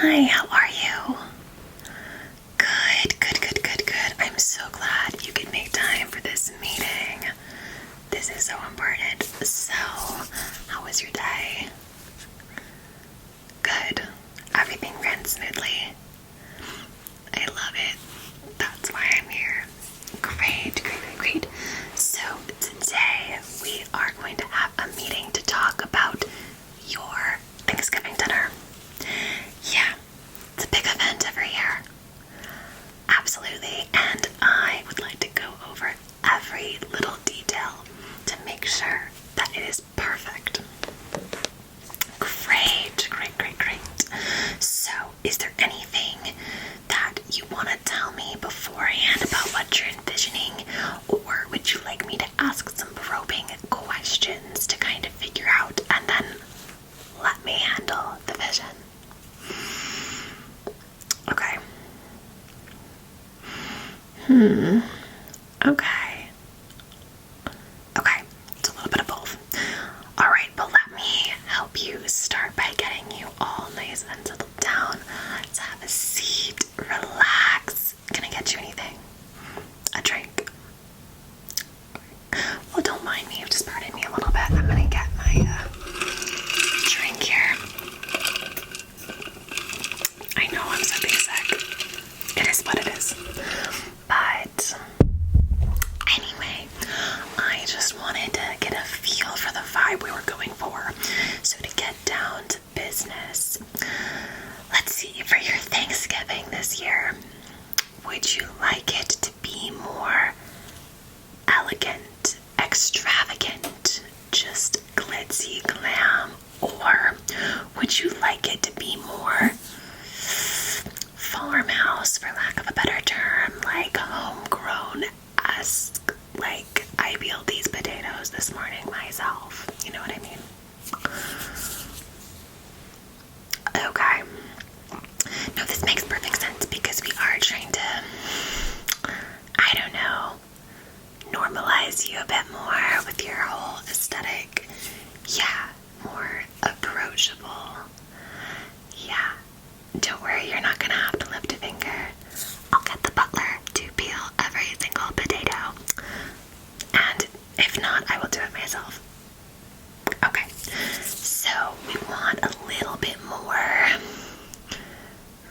Hi, how are you? Good. I'm so glad you could make time for this meeting. This is so important. So, how was your day? Good. Everything ran smoothly. I love it. That's why I'm here. Great. So, today we are going to have a meeting to talk about your Thanksgiving dinner. Yeah, it's a big event every year. Absolutely, and I would like to go over every little detail to make sure that it is perfect. Great. So, is there anything that you want to tell me beforehand about what you're envisioning, or would you like me to ask some probing questions to kind of figure out and then let me handle the vision? Okay. Okay, it's a little bit of both. Alright, but let me help you start by getting you all nice and settled down. Let's have a seat, relax. Can I get you anything? A drink? Well, don't mind me, just pardon me a little bit. I'm gonna get my drink here. I know I'm so basic. It is what it is. But anyway, I just wanted to get a feel for the vibe we were going for. So to get down to business, let's see, for your Thanksgiving this year, would you like it to be more elegant, extravagant, just glitzy glam, or would you like it to be more farmhouse, for lack of a better term, like homegrown-esque? Like, I peeled these potatoes this morning myself. You know what I mean? Okay. No, this makes perfect sense because we are trying to, I don't know, normalize you a bit more with your whole aesthetic. Yeah, more approachable. Yeah. Don't worry, you're not gonna have to lift a finger. I'll get the butler to peel every single potato. And if not, I will do it myself. Okay, so we want a little bit more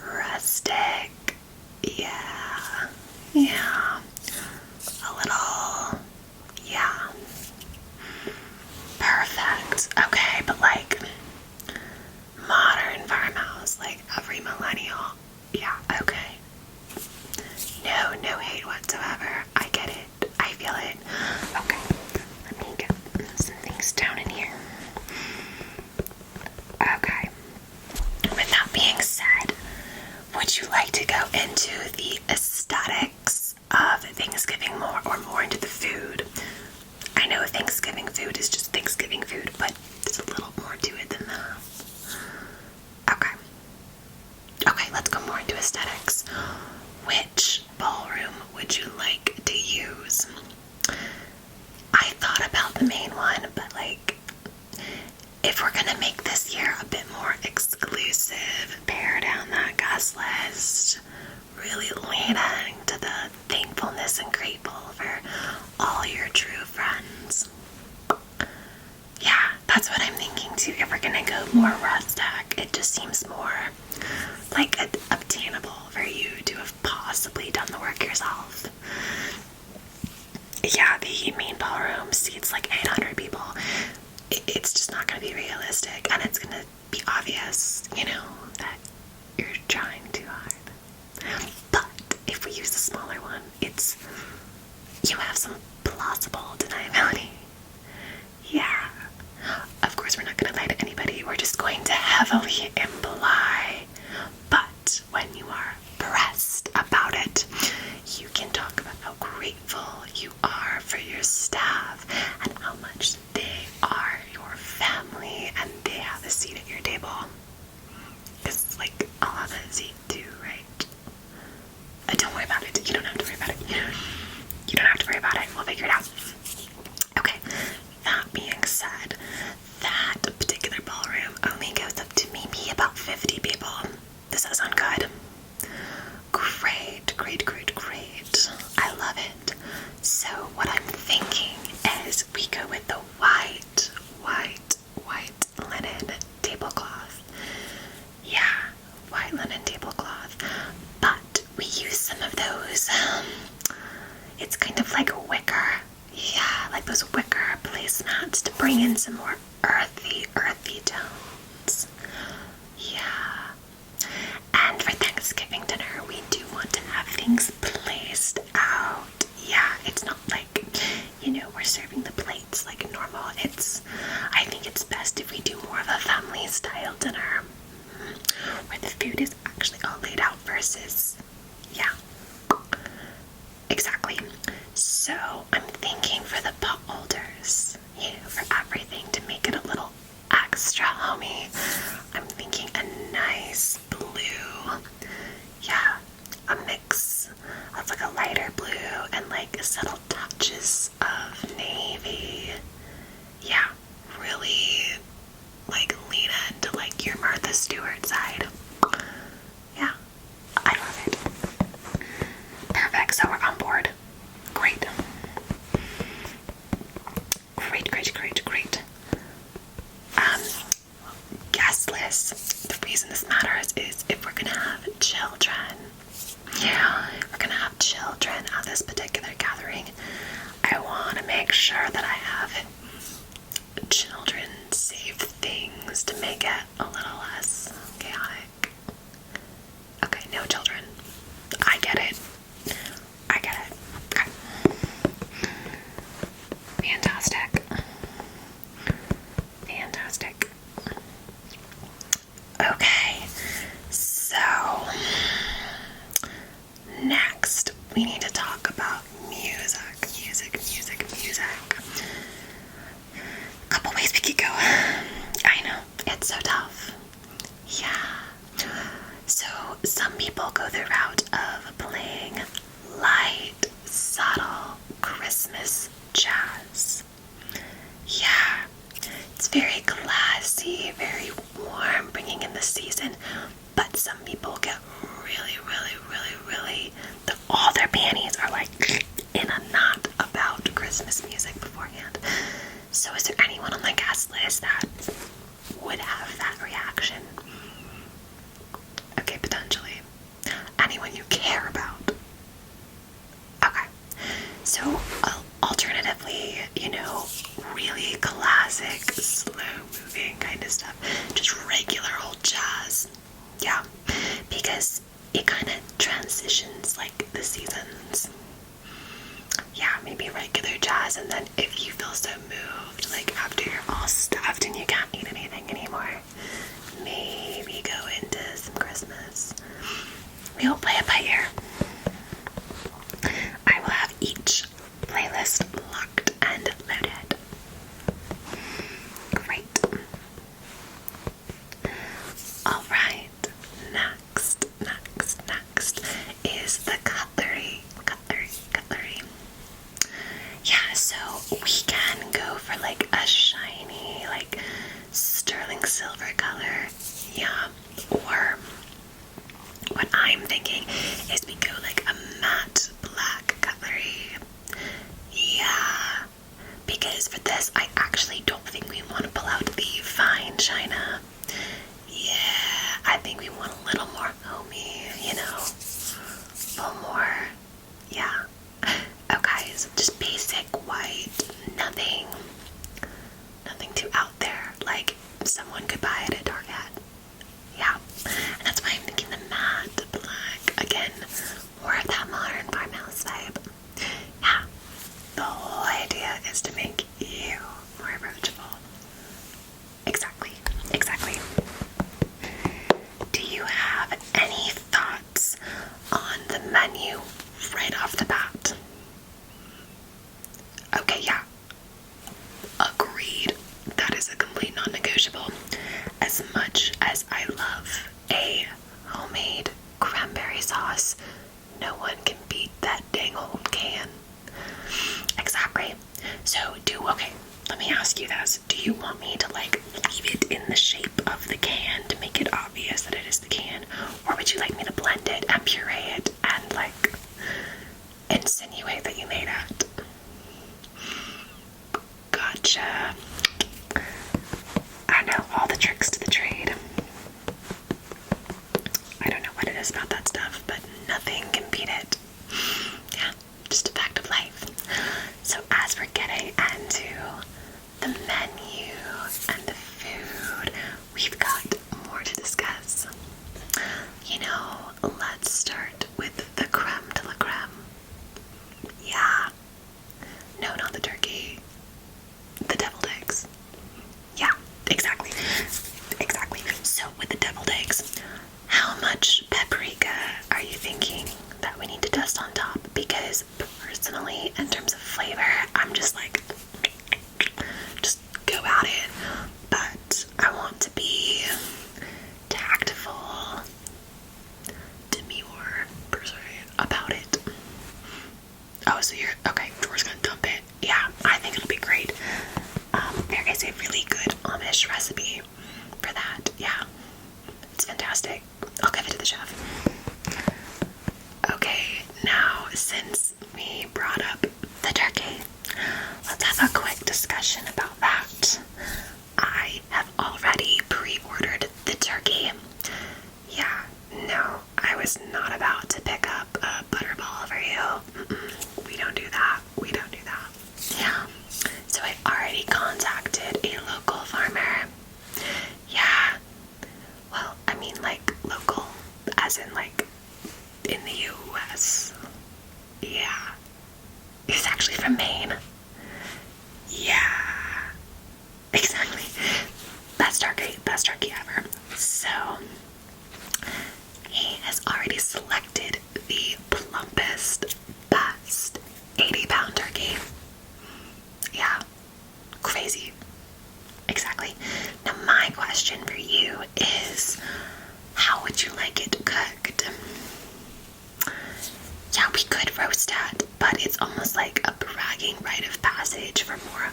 rustic. Yeah. A little, yeah. Perfect. Okay, but like modern farmhouse, like every millennial. Yeah, okay. No hate whatsoever. I get it. I feel it. Okay, let me get some things down in here. Okay. With that being said, would you like to go into the aesthetics of Thanksgiving more, or more into the food? I know Thanksgiving food is just Thanksgiving food, but there's a little more to it than that. Okay, let's go more into aesthetics. Which ballroom would you like to use? I thought about the main one, but like, if we're gonna make this year a bit more exclusive, pare down that guest list, really lean into the thankfulness and grateful for all your true friends. Yeah, that's what I'm thinking too. If we're gonna go more rustic, it just seems more like obtainable for you to have possibly done the work yourself. Yeah, the main ballroom seats like 800 people. It's just not going to be realistic, and it's going to be obvious, that you're trying too hard. But if we use the smaller one, you have some plausible deniability. Yeah. Of course, we're not going to lie to anybody. We're just going to heavily imply. But when you are pressed about it, you can talk about how grateful you are for your staff and how much they are your family and they have a seat at your table. Because, like, I'll have a seat too, right? Don't worry about it. You don't have to worry about it. You don't have to worry about it. We'll figure it out. Okay, that being said, that particular ballroom only goes up to maybe about 50 people. Does that sound good? Great, great, great, great. I love it. So what I'm thinking is we go with the white linen tablecloth. Yeah, white linen tablecloth. But we use some of those, it's kind of like a wicker. Yeah, like those wicker placemats to bring in some more earthy tones. Yeah. And for Thanksgiving dinner, we do want to have things placed out. Yeah, it's not like, we're serving the plates like normal. I think it's best if we do more of a family style dinner where the food is actually all laid out versus, yeah, exactly. So I'm thinking for the pot holders, for everything to make it a little extra homey, I'm thinking a nice blue, yeah, a mix of like a lighter blue and like subtle touches of navy. Yeah, really like lean into like your Martha Stewart side. Yeah, I love it. Perfect, so we're on board. Great. Great. Guest list. The reason this matters is if we're gonna have children. Yeah, we're gonna have children at this particular gathering. I want to make sure that I have children safe things to make it a little less chaotic. Okay, no children. I get it. Okay. Fantastic. Okay, so next we need to talk about music. A couple ways we could go. I know, it's so tough. Yeah. So some people go the route of playing light, subtle Christmas jazz. Yeah, it's very classy, very warm, bringing in the season, but some people get really, all their panties are like in a knot about Christmas music beforehand. So is there anyone on the guest list that would have that reaction? Okay, potentially. Anyone you care about? Okay. So, alternatively, really classic, slow-moving kind of stuff. Just regular old jazz. Yeah. Because it kind of transitions, like, the seasons. Yeah, maybe regular jazz, and then if you feel so moved, like, after you're all stuffed and you can't eat anything anymore, maybe go into some Christmas. We'll play it by ear. I will have each playlist locked and loaded. Great. Alright, next is the cutlery. Yeah, so we can go for like a shiny, like sterling silver color. Yeah, or what I'm thinking is we go like a matte black cutlery. Yeah, because for this I actually don't think we want to pull out the fine china. Yeah, I think we want a little more homey, a little more, yeah. Okay, so just basic white, nothing too out there, like someone could buy it at Target. Yeah, and that's why I'm thinking the matte black, again, more of that modern farmhouse vibe. Yeah, the whole idea is to make you more approachable. Exactly. Do you have any thoughts on the menu right off the bat? Okay, yeah. Agreed. That is a complete non-negotiable. As much as I love a homemade cranberry sauce, no one can beat that dang old can. Exactly. So, okay, let me ask you this. Do you want me to, like, leave it in the shape of the can to make it obvious that it is the can? Or nervous about that stuff, but nothing can beat it. Yeah, just a fact of life. So as we're getting into the menu and the food, we've got more to discuss. You know, let's start with the creme de la creme. Yeah. No, not the turkey. The deviled eggs. Yeah, exactly. Exactly. So with the deviled eggs, how much paprika are you thinking that we need to dust on top? Because personally, in terms of flavor, I'm just like, just go at it. But I want to be tactful, demure, per se, about it. Oh, so you're, okay, George's gonna dump it. Yeah, I think it'll be great. There is a really good Amish recipe for that. Yeah, it's fantastic. I'll give it to the chef. Okay, now since we brought up the turkey, let's have a quick discussion about that. I have already pre-ordered the turkey. Yeah, no, I was not about to pick up a butterball for you. We don't do that. We don't do that. Yeah, so I already contacted a local farmer. Yeah, well, I mean like local, as in like in the US. Yeah, he's actually from Maine. Yeah, exactly. Best turkey ever. So, he has already selected the plumpest, best 80-pound turkey. Yeah, crazy. Exactly. Now my question for you is, how would you like it cooked? Yeah, we could roast that, but it's almost like a bragging rite of passage for more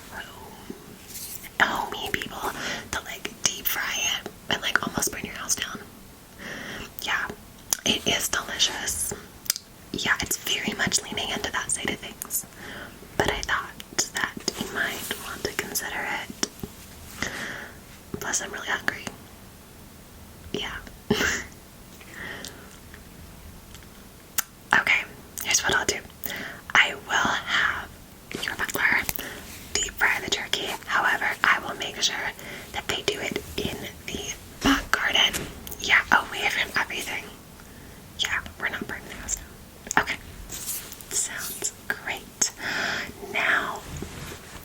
homey people to like deep fry it and like almost burn your house down. Yeah, it is delicious. Yeah, it's very much leaning into that side of things, but I thought that you might want to consider it. Plus, I'm really hungry. Yeah. Okay, here's what I'll do. I will have your butler deep fry the turkey. However, I will make sure that they do it in the back garden. Yeah, away from everything. Yeah, we're not burning the house down. Okay, sounds great. Now,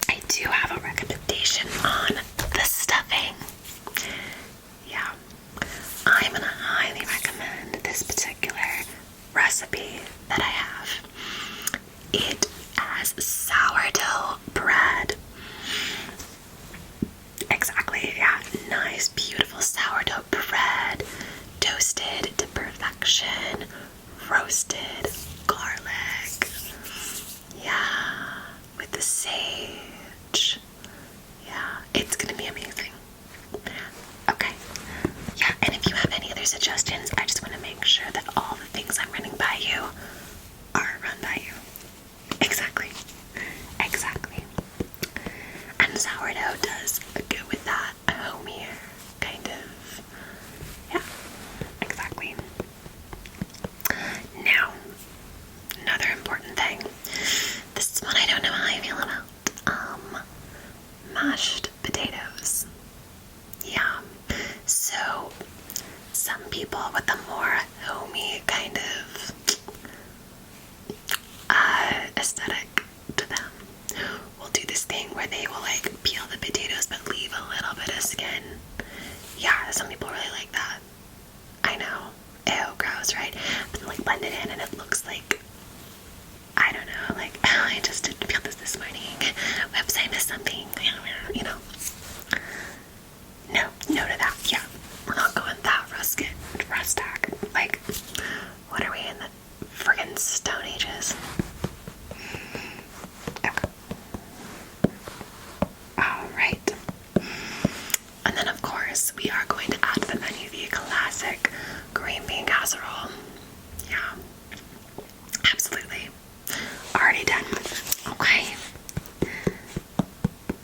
I do have a recommendation on the stuffing. Yeah, I'm gonna highly recommend this particular recipe that I have. It has sourdough bread. Exactly, yeah, nice, beautiful sourdough bread, toasted to perfection, roasted garlic, yeah, with the sage. Yeah, it's gonna be amazing. Okay, yeah, and if you have any other suggestions, I just want to make sure that all the things I'm running by you are run by you. Exactly. Exactly. And sourdough does go with that homier kind of. Yeah, exactly. Now, another important thing. This is one I don't know how I feel about. Mashed potatoes. Yeah. So, some people with a more homey kind of aesthetic to them will do this thing where they will like peel the potatoes but leave a little bit of skin. Yeah, some people really like that. I know. Ew, gross, right? But then, like, blend it in and it looks like, I don't know, like, oh, I just didn't feel this morning. Whoops, I missed something. You know. No to that. Yeah, we're not going that rustic. Like, what are we in the friggin' Stone Ages? Okay. Alright. And then, of course, we are going to add to the menu the classic green bean casserole. Yeah. Absolutely. Already done. Okay.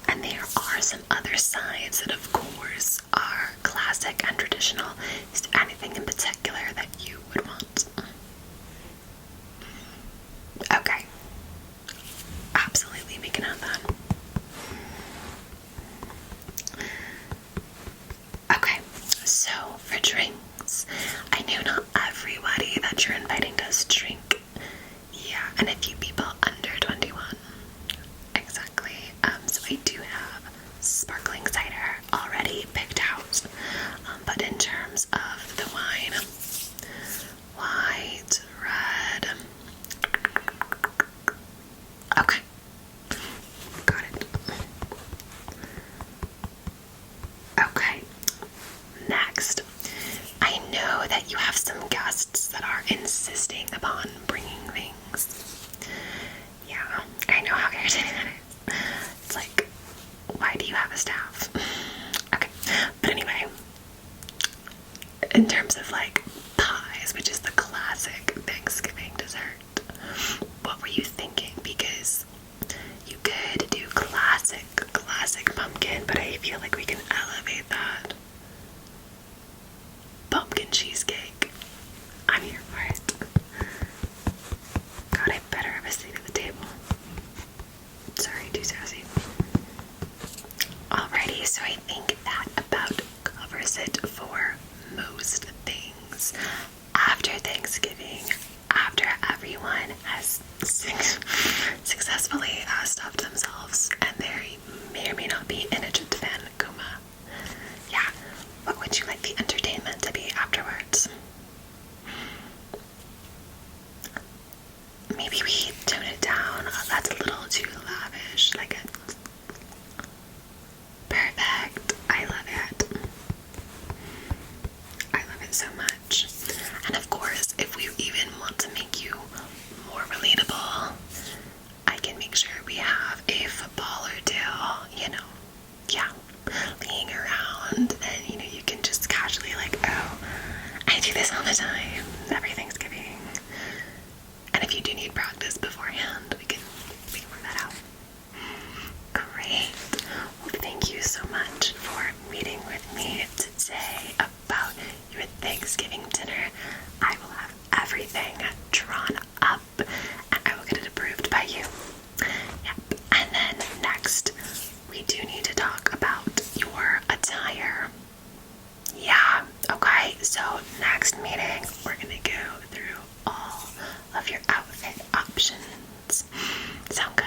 And there are some other sides that, of course, are classic and traditional. Is there anything in particular that you would want I know not everybody that you're inviting does drink. Yeah, and a few people under 21. Exactly. So I do have sparkling cider already picked out. But in terms of the wine, white, red. Okay. Got it. Okay. Next, I know that you have some guests that are insisting upon bringing things. Yeah, I know how irritating that is. It's like, why do you have a staff? Okay, but anyway, in terms of like pies, which is the classic Thanksgiving dessert, what were you thinking? Because you could do classic pumpkin, but I feel like we can elevate that. Pumpkin cheesecake. I'm here for it. God, I better have a seat at the table. Sorry, too sassy. Alrighty, so I think that about covers it for most things. After Thanksgiving, after everyone has successfully stuffed themselves and they may or may not be in a tryptophan coma, yeah, what would you like the entertainment to be afterwards? Maybe we tone it down. That's a little too lavish. Like it. Perfect. I love it. I love it so much. And of course, if we even want to make you more relatable, I can make sure we have a football or two, you know, yeah, laying around, and you know, you can just casually like, oh, I do this all the time every Thanksgiving. And if you do need practice beforehand, we can work that out. Great. Well, thank you so much for meeting with me today about your Thanksgiving dinner. I will have everything drawn up and I will get it approved by you. Yep. And then next, we do need to talk about your attire. Yeah, okay, so next meeting, we're gonna go through all of your outfit options. Sound good?